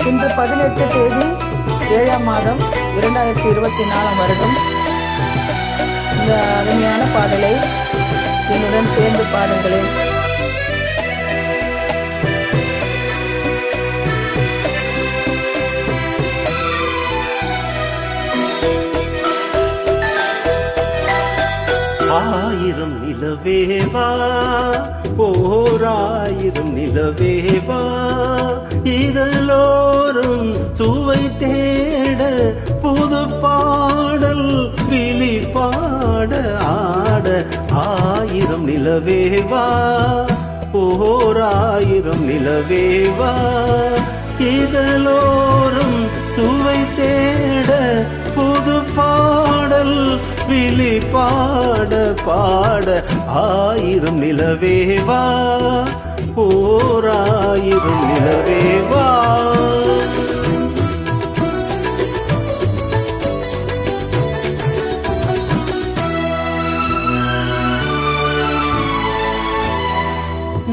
இன்று 18 தேதி 7ஆம் மாதம் 2024 வருடம். இந்த அருமையான பாடலை என்னுடன் சேர்ந்து பாடுங்களேன். ஆயிரம் நிலவேவா, ஓராயிரம் நிலவேவா, இதழோரும் சுவை தேட புது பாடல் விழி பாட ஆட. ஆயிரம் நிலவேவா, ஓராயிரம் நிலவேவா, இதழோரும் சுவை தேட புது பாடல் விழி பாட பாட. ஆயிரம் நிலவேவா, ஓராயிரம் நிலவேவா.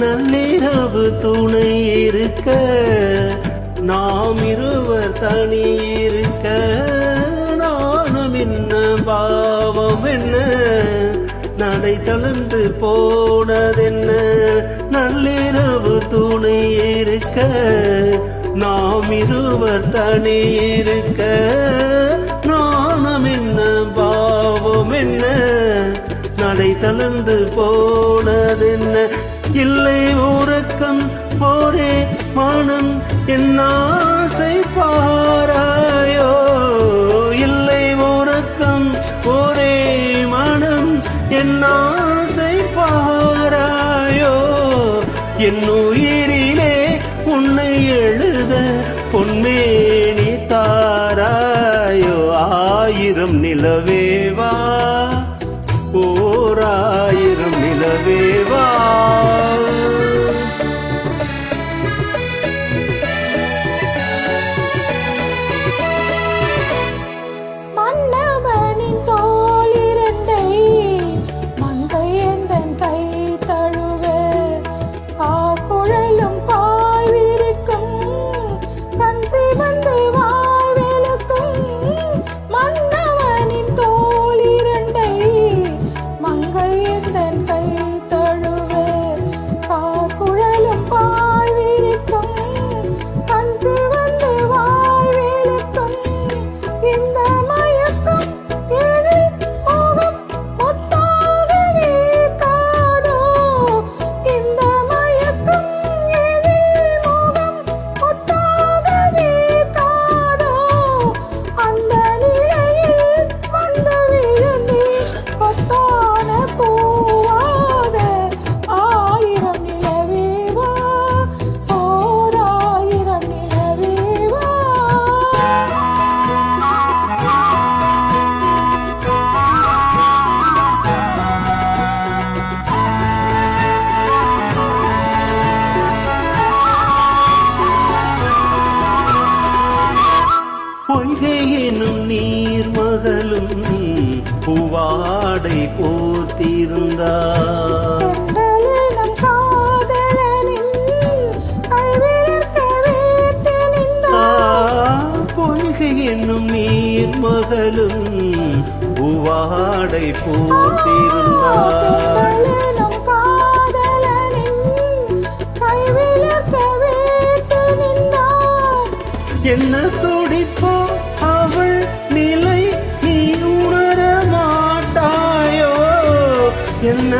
நள்ளிரவு துணை இருக்க, நாம் இருவர் தனி இருக்க, நானும் என்ன பாவம் என்ன, நடை தளர்ந்து போனதென்ன. நள்ளிரவு துணை இருக்க, நாம் இருவர் தனி இருக்க, நானும் என்ன பாவம் என்ன, நடை தளர்ந்து போனதென்ன. இல்லை உறக்கம் ஒரே மனம் என் ஆசை பாராயோ. இல்லை உறக்கம் ஒரே மனம் என் ஆசை பாராயோ. என் உயிரிலே உன்னை எழுத பொன்மேனி தாராயோ. ஆயிரம் நிலவேவா, ஓராயிரம் நிலவேவா. மன்னவனின் தோள் இரண்டை மங்கை எந்தன் கை தழுவ, காக்குழலும் பாய் விரிக்கும் கண் சிவந்து வாய் வெளுக்கும். மன்னவனின் தோள் இரண்டை மங்கை எந்தன் கை தழுவ, காக்குழலும் பாய் விரிக்கும் கண் சிவந்து வாய் வெளுக்கும். இந்த மயக்கம் எழில் மோகம் முத்தாகவே காதோ. இந்த மயக்கம் எழில் மோகம் முத்தாகவே காதோ. அந்த நிலையில் வந்து விழுந்தேன் கொத்தான பூவாக. ஆயிரம் நிலவேவா, ஓராயிரம் நிலவேவா. பொய்கை எனும் நீர் மகளும் பூவாடை போர்த்திருந்தார். தென்றலினம் காதலனின் கைவிளக்க வைத்து நின்றார். பொய்கை என்னும் நீர் மகளும் பூவாடை போர்த்திருந்தார். தென்றலினம் காதலனின் கைவிளக்க வைத்து நின்றார். என்ன துடிப்போ அவள் நிலை நீ உணர மாட்டாயோ. என்ன